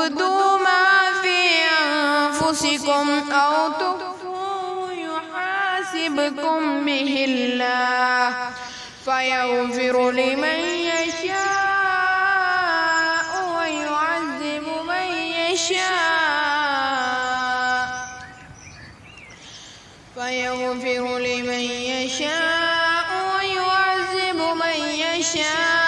تبدوا ما في أنفسكم أو تخفوه يحاسبكم به الله فيغفر لمن يشاء ويعذب من يشاء ويعذب من يشاء